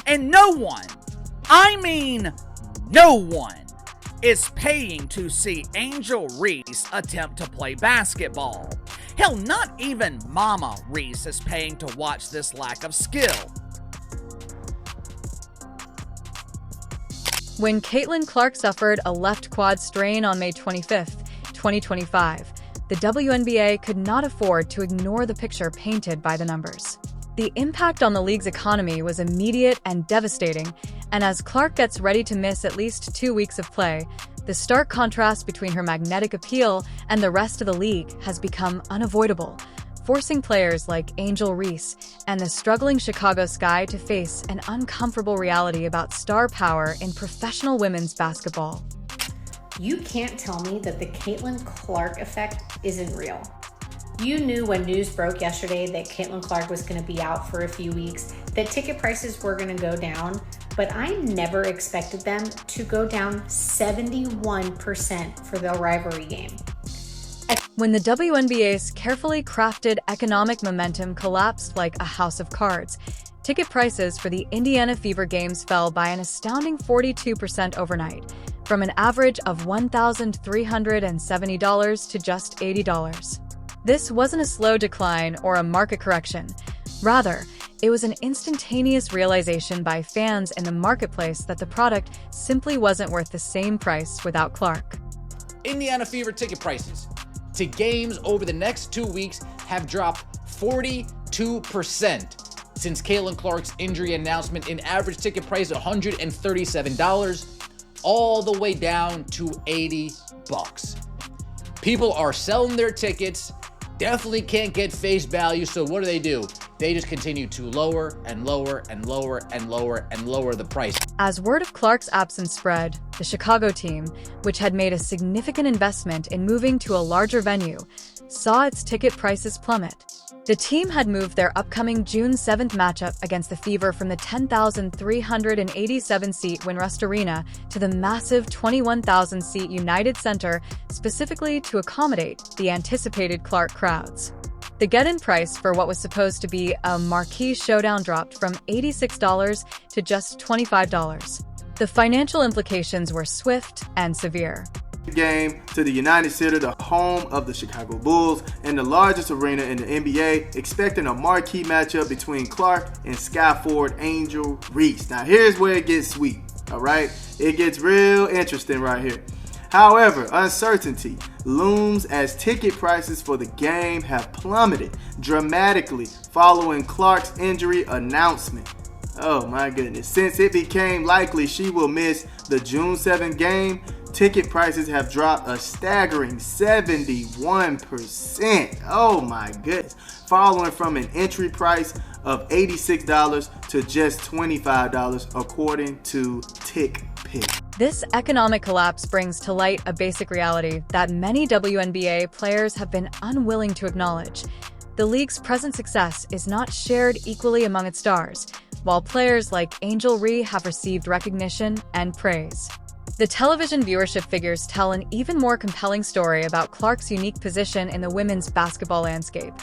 And no one, I mean no one, is paying to see Angel Reese attempt to play basketball. Hell, not even Mama Reese is paying to watch this lack of skill. When Caitlin Clark suffered a left quad strain on May 25, 2025, the WNBA could not afford to ignore the picture painted by the numbers. The impact on the league's economy was immediate and devastating, and as Clark gets ready to miss at least 2 weeks of play, the stark contrast between her magnetic appeal and the rest of the league has become unavoidable, forcing players like Angel Reese and the struggling Chicago Sky to face an uncomfortable reality about star power in professional women's basketball. You can't tell me that the Caitlin Clark effect isn't real. You knew when news broke yesterday that Caitlin Clark was going to be out for a few weeks, that ticket prices were going to go down, but I never expected them to go down 71% for the Rivalry game. When the WNBA's carefully crafted economic momentum collapsed like a house of cards, ticket prices for the Indiana Fever games fell by an astounding 42% overnight, from an average of $1,370 to just $80. This wasn't a slow decline or a market correction. Rather, it was an instantaneous realization by fans in the marketplace that the product simply wasn't worth the same price without Clark. Indiana Fever ticket prices to games over the next 2 weeks have dropped 42% since Caitlin Clark's injury announcement. An average ticket price of $137, all the way down to $80. People are selling their tickets, definitely can't get face value, so what do? They just continue to lower and lower and lower and lower and lower the price. As word of Clark's absence spread, the Chicago team, which had made a significant investment in moving to a larger venue, saw its ticket prices plummet. The team had moved their upcoming June 7th matchup against the Fever from the 10,387-seat Winrust Arena to the massive 21,000-seat United Center, specifically to accommodate the anticipated Clark crowds. The get-in price for what was supposed to be a marquee showdown dropped from $86 to just $25. The financial implications were swift and severe. Game to the United Center, the home of the Chicago Bulls and the largest arena in the NBA, expecting a marquee matchup between Clark and Sky forward Angel Reese. Now here's where it gets sweet, all right? It gets real interesting right here. However, uncertainty looms as ticket prices for the game have plummeted dramatically following Clark's injury announcement. Oh my goodness. Since it became likely she will miss the June 7th game, ticket prices have dropped a staggering 71%. Oh my goodness. Following from an entry price of $86 to just $25 according to TickPick. This economic collapse brings to light a basic reality that many WNBA players have been unwilling to acknowledge. The league's present success is not shared equally among its stars, while players like Angel Reese have received recognition and praise. The television viewership figures tell an even more compelling story about Clark's unique position in the women's basketball landscape,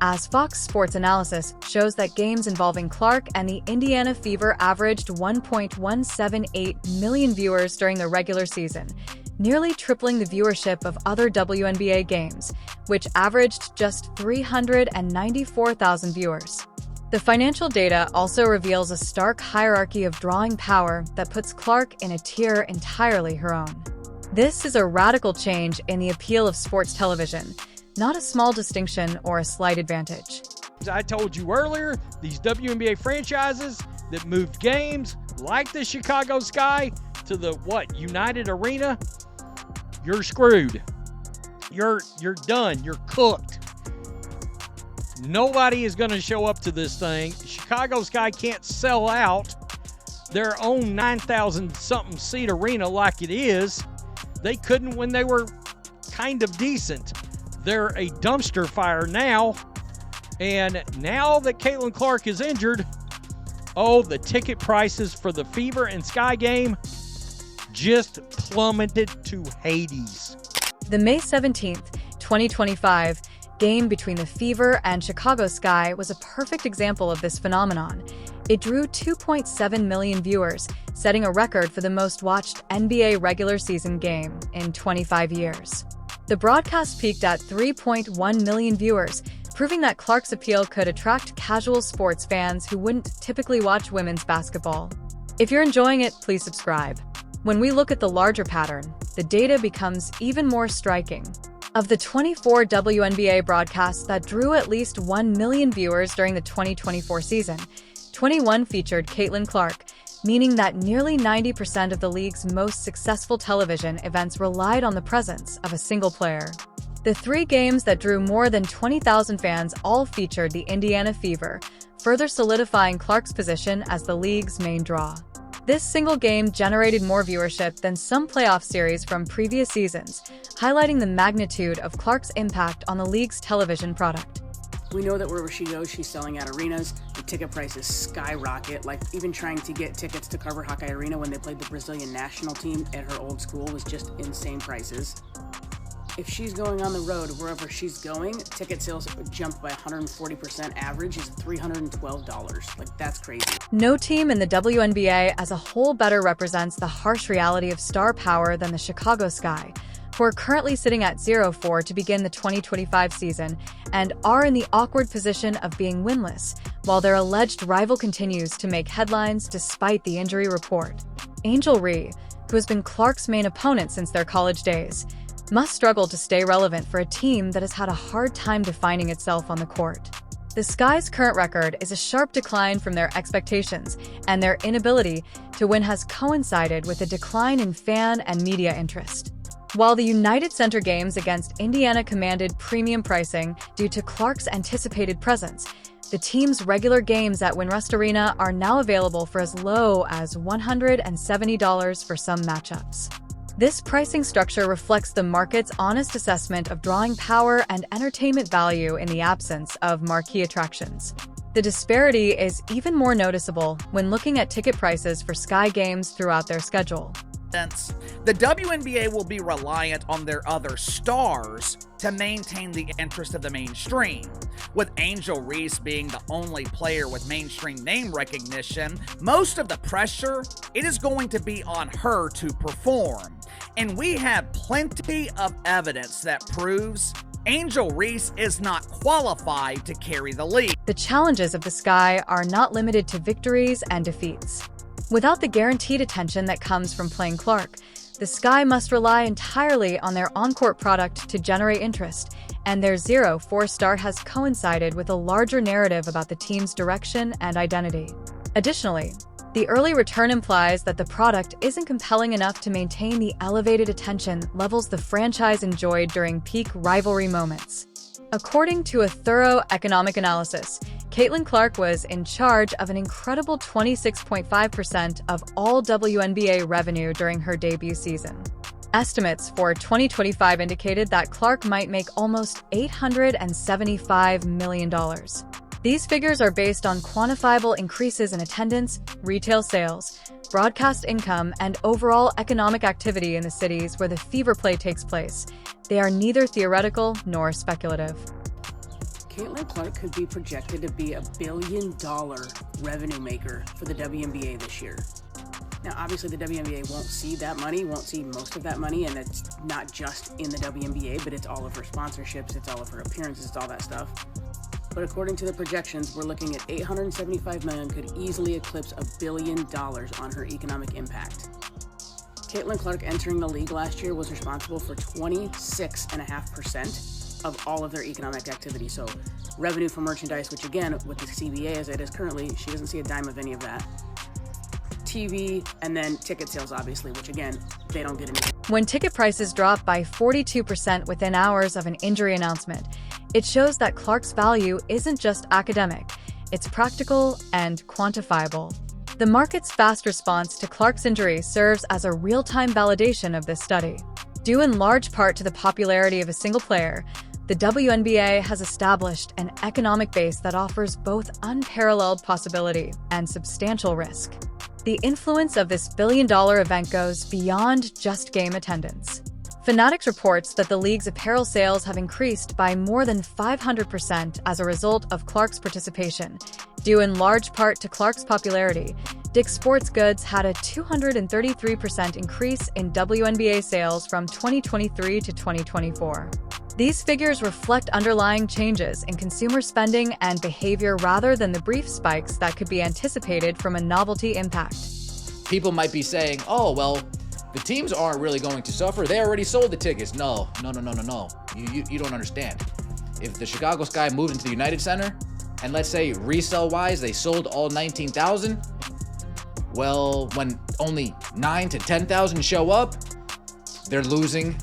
as Fox Sports analysis shows that games involving Clark and the Indiana Fever averaged 1.178 million viewers during the regular season, nearly tripling the viewership of other WNBA games, which averaged just 394,000 viewers. The financial data also reveals a stark hierarchy of drawing power that puts Clark in a tier entirely her own. This is a radical change in the appeal of sports television, not a small distinction or a slight advantage. As I told you earlier, these WNBA franchises that moved games like the Chicago Sky to the United Arena, you're screwed. You're done. You're cooked. Nobody is going to show up to this thing. Chicago Sky can't sell out their own 9,000-something seat arena like it is. They couldn't when they were kind of decent. They're a dumpster fire now. And now that Caitlin Clark is injured, the ticket prices for the Fever and Sky game just plummeted to Hades. The May 17th, 2025 game between the Fever and Chicago Sky was a perfect example of this phenomenon. It drew 2.7 million viewers, setting a record for the most watched NBA regular season game in 25 years. The broadcast peaked at 3.1 million viewers, proving that Clark's appeal could attract casual sports fans who wouldn't typically watch women's basketball. If you're enjoying it, please subscribe. When we look at the larger pattern, the data becomes even more striking. Of the 24 WNBA broadcasts that drew at least 1 million viewers during the 2024 season, 21 featured Caitlin Clark, meaning that nearly 90% of the league's most successful television events relied on the presence of a single player. The 3 games that drew more than 20,000 fans all featured the Indiana Fever, further solidifying Clark's position as the league's main draw. This single game generated more viewership than some playoff series from previous seasons, highlighting the magnitude of Clark's impact on the league's television product. We know that wherever she goes, she's selling out arenas. The ticket prices skyrocket. Like, even trying to get tickets to Carver Hawkeye Arena when they played the Brazilian national team at her old school was just insane prices. If she's going on the road, wherever she's going, ticket sales jumped by 140%. Average is $312. Like, that's crazy. No team in the WNBA as a whole better represents the harsh reality of star power than the Chicago Sky, who are currently sitting at 0-4 to begin the 2025 season and are in the awkward position of being winless, while their alleged rival continues to make headlines despite the injury report. Angel Reese, who has been Clark's main opponent since their college days, must struggle to stay relevant for a team that has had a hard time defining itself on the court. The Sky's current record is a sharp decline from their expectations, and their inability to win has coincided with a decline in fan and media interest. While the United Center games against Indiana commanded premium pricing due to Clark's anticipated presence, the team's regular games at Winrust Arena are now available for as low as $170 for some matchups. This pricing structure reflects the market's honest assessment of drawing power and entertainment value in the absence of marquee attractions. The disparity is even more noticeable when looking at ticket prices for Sky games throughout their schedule. The WNBA will be reliant on their other stars to maintain the interest of the mainstream. With Angel Reese being the only player with mainstream name recognition, most of the pressure, it is going to be on her to perform. And we have plenty of evidence that proves Angel Reese is not qualified to carry the league. The challenges of the Sky are not limited to victories and defeats. Without the guaranteed attention that comes from playing Clark, the Sky must rely entirely on their on-court product to generate interest, and their 0-4 start has coincided with a larger narrative about the team's direction and identity. Additionally, the early return implies that the product isn't compelling enough to maintain the elevated attention levels the franchise enjoyed during peak rivalry moments. According to a thorough economic analysis, Caitlin Clark was in charge of an incredible 26.5% of all WNBA revenue during her debut season. Estimates for 2025 indicated that Clark might make almost $875 million. These figures are based on quantifiable increases in attendance, retail sales, broadcast income, and overall economic activity in the cities where the Fever play takes place. They are neither theoretical nor speculative. Caitlin Clark could be projected to be $1 billion revenue maker for the WNBA this year. Now, obviously, the WNBA won't see that money, won't see most of that money, and it's not just in the WNBA, but it's all of her sponsorships, it's all of her appearances, it's all that stuff. But according to the projections, we're looking at $875 million could easily eclipse $1 billion on her economic impact. Caitlin Clark entering the league last year was responsible for 26.5% of all of their economic activity. So revenue from merchandise, which again, with the CBA as it is currently, she doesn't see a dime of any of that. TV, and then ticket sales, obviously, which again, they don't get any. When ticket prices drop by 42% within hours of an injury announcement, it shows that Clark's value isn't just academic, it's practical and quantifiable. The market's fast response to Clark's injury serves as a real-time validation of this study. Due in large part to the popularity of a single player, the WNBA has established an economic base that offers both unparalleled possibility and substantial risk. The influence of this billion-dollar event goes beyond just game attendance. Fanatics reports that the league's apparel sales have increased by more than 500% as a result of Clark's participation, Due in large part to Clark's popularity, Dick's Sporting Goods had a 233% increase in WNBA sales from 2023 to 2024. These figures reflect underlying changes in consumer spending and behavior rather than the brief spikes that could be anticipated from a novelty impact. People might be saying, oh, well, the teams aren't really going to suffer. They already sold the tickets. No. You don't understand. If the Chicago Sky moved into the United Center, and let's say resale-wise, they sold all 19,000, well, when only 9,000 to 10,000 show up, they're losing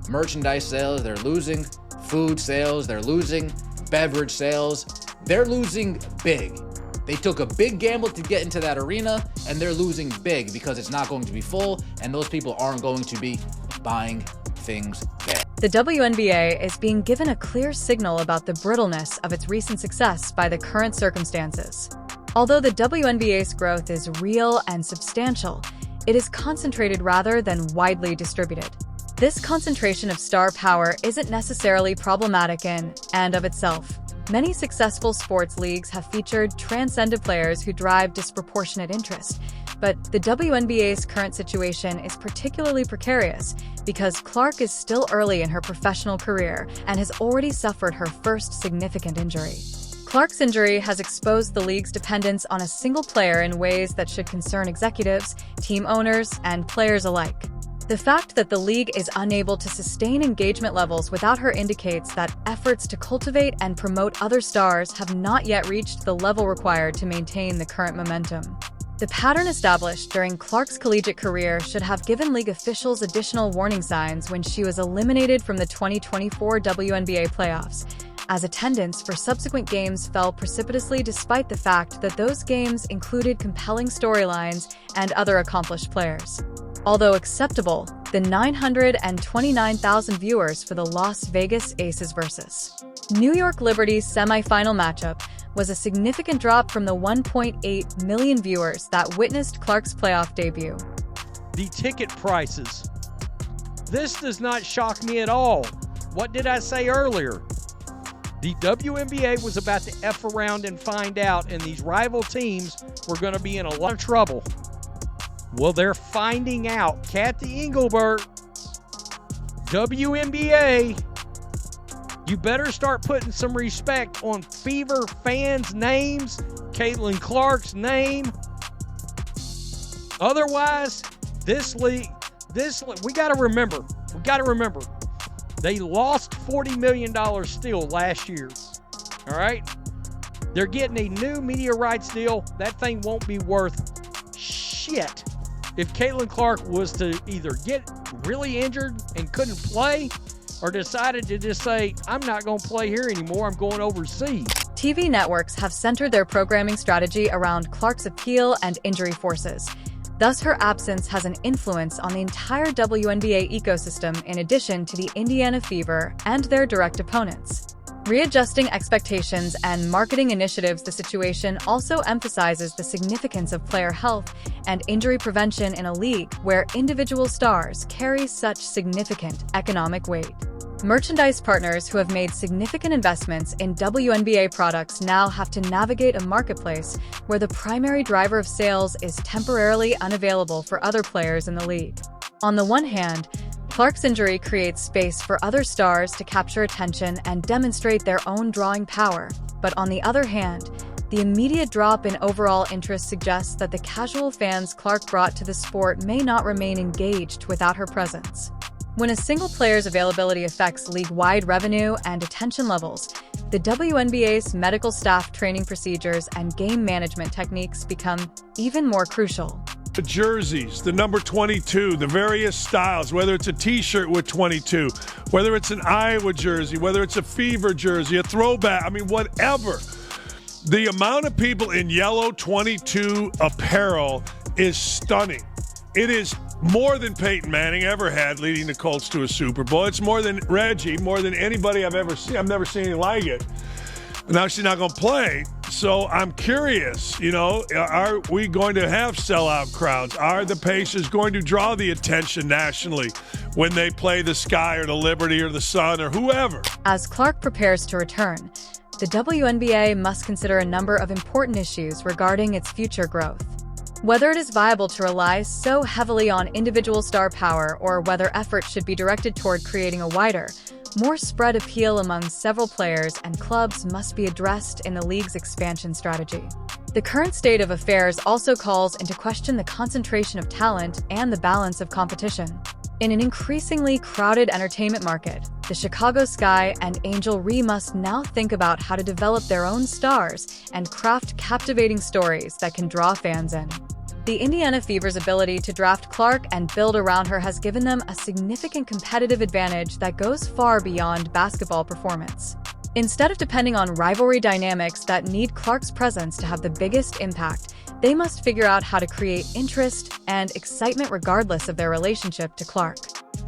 merchandise sales, they're losing food sales, they're losing beverage sales, they're losing big. They took a big gamble to get into that arena, and they're losing big because it's not going to be full, and those people aren't going to be buying things there. The WNBA is being given a clear signal about the brittleness of its recent success by the current circumstances. Although the WNBA's growth is real and substantial, it is concentrated rather than widely distributed. This concentration of star power isn't necessarily problematic in and of itself. Many successful sports leagues have featured transcendent players who drive disproportionate interest, but the WNBA's current situation is particularly precarious because Clark is still early in her professional career and has already suffered her first significant injury. Clark's injury has exposed the league's dependence on a single player in ways that should concern executives, team owners, and players alike. The fact that the league is unable to sustain engagement levels without her indicates that efforts to cultivate and promote other stars have not yet reached the level required to maintain the current momentum. The pattern established during Clark's collegiate career should have given league officials additional warning signs when she was eliminated from the 2024 WNBA playoffs, as attendance for subsequent games fell precipitously despite the fact that those games included compelling storylines and other accomplished players. Although acceptable, the 929,000 viewers for the Las Vegas Aces vs. New York Liberty's semifinal matchup was a significant drop from the 1.8 million viewers that witnessed Clark's playoff debut. The ticket prices. This does not shock me at all. What did I say earlier? The WNBA was about to F around and find out, and these rival teams were going to be in a lot of trouble. Well, they're finding out. Kathy Engelbert, WNBA, you better start putting some respect on Fever fans' names, Caitlin Clark's name. Otherwise, this league, we got to remember, they lost $40 million still last year. All right? They're getting a new media rights deal. That thing won't be worth shit if Caitlin Clark was to either get really injured and couldn't play or decided to just say, I'm not going to play here anymore, I'm going overseas. TV networks have centered their programming strategy around Clark's appeal and injury forces. Thus, her absence has an influence on the entire WNBA ecosystem in addition to the Indiana Fever and their direct opponents. Readjusting expectations and marketing initiatives, the situation also emphasizes the significance of player health and injury prevention in a league where individual stars carry such significant economic weight. Merchandise partners who have made significant investments in WNBA products now have to navigate a marketplace where the primary driver of sales is temporarily unavailable for other players in the league. On the one hand, Clark's injury creates space for other stars to capture attention and demonstrate their own drawing power. But on the other hand, the immediate drop in overall interest suggests that the casual fans Clark brought to the sport may not remain engaged without her presence. When a single player's availability affects league-wide revenue and attention levels, the WNBA's medical staff training procedures and game management techniques become even more crucial. The jerseys, the number 22, the various styles, whether it's a t-shirt with 22, whether it's an Iowa jersey, whether it's a Fever jersey, a throwback, whatever. The amount of people in yellow 22 apparel is stunning. It is more than Peyton Manning ever had leading the Colts to a Super Bowl. It's more than Reggie, more than anybody I've ever seen. I've never seen anything like it. Now she's not going to play, so I'm curious, are we going to have sellout crowds? Are the Pacers going to draw the attention nationally when they play the Sky or the Liberty or the Sun or whoever? As Clark prepares to return, the WNBA must consider a number of important issues regarding its future growth. Whether it is viable to rely so heavily on individual star power or whether efforts should be directed toward creating a wider, more spread appeal among several players and clubs must be addressed in the league's expansion strategy. The current state of affairs also calls into question the concentration of talent and the balance of competition. In an increasingly crowded entertainment market, the Chicago Sky and Angel Reese must now think about how to develop their own stars and craft captivating stories that can draw fans in. The Indiana Fever's ability to draft Clark and build around her has given them a significant competitive advantage that goes far beyond basketball performance. Instead of depending on rivalry dynamics that need Clark's presence to have the biggest impact, they must figure out how to create interest and excitement regardless of their relationship to Clark.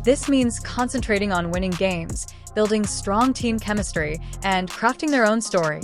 This means concentrating on winning games, building strong team chemistry, and crafting their own story.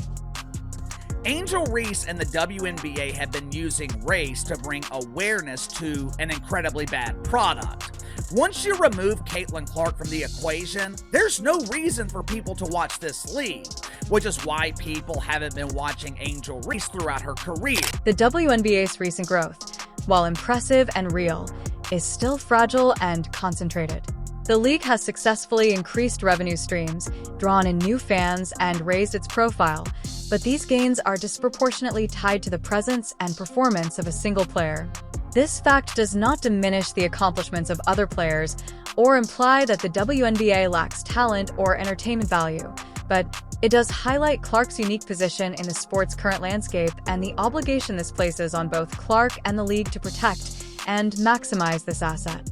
Angel Reese and the WNBA have been using race to bring awareness to an incredibly bad product. Once you remove Caitlin Clark from the equation, there's no reason for people to watch this league, which is why people haven't been watching Angel Reese throughout her career. The WNBA's recent growth, while impressive and real, is still fragile and concentrated. The league has successfully increased revenue streams, drawn in new fans, and raised its profile, but these gains are disproportionately tied to the presence and performance of a single player. This fact does not diminish the accomplishments of other players or imply that the WNBA lacks talent or entertainment value, but it does highlight Clark's unique position in the sport's current landscape and the obligation this places on both Clark and the league to protect and maximize this asset.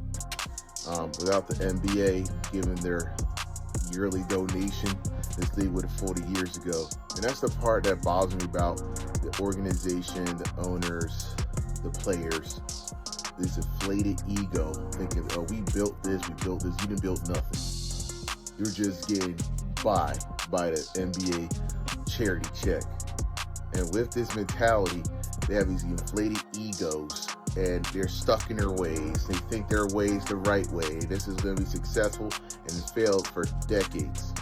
Without the NBA giving their yearly donation, this league would have folded years ago. And that's the part that bothers me about the organization, the owners, the players. This inflated ego, thinking, oh, we built this, you didn't build nothing. You're just getting by the NBA charity check. And with this mentality, they have these inflated egos and they're stuck in their ways. They think their way is the right way. This is going to be successful and it failed for decades.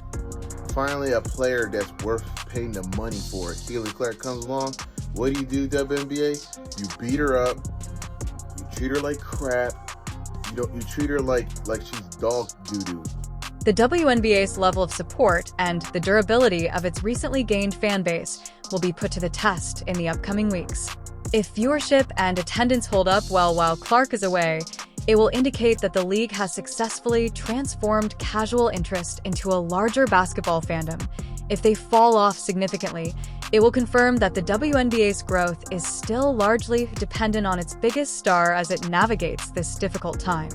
Finally, a player that's worth paying the money for, Caitlin Clark, comes along. What do, WNBA? You beat her up. You treat her like crap. You treat her like she's dog doo-doo. The WNBA's level of support and the durability of its recently gained fan base will be put to the test in the upcoming weeks. If viewership and attendance hold up well while Clark is away, it will indicate that the league has successfully transformed casual interest into a larger basketball fandom. If they fall off significantly, it will confirm that the WNBA's growth is still largely dependent on its biggest star as it navigates this difficult time.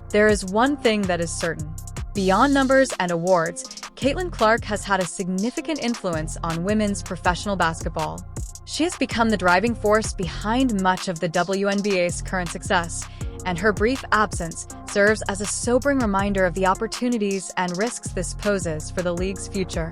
There is one thing that is certain. Beyond numbers and awards, Caitlin Clark has had a significant influence on women's professional basketball. She has become the driving force behind much of the WNBA's current success, and her brief absence serves as a sobering reminder of the opportunities and risks this poses for the league's future.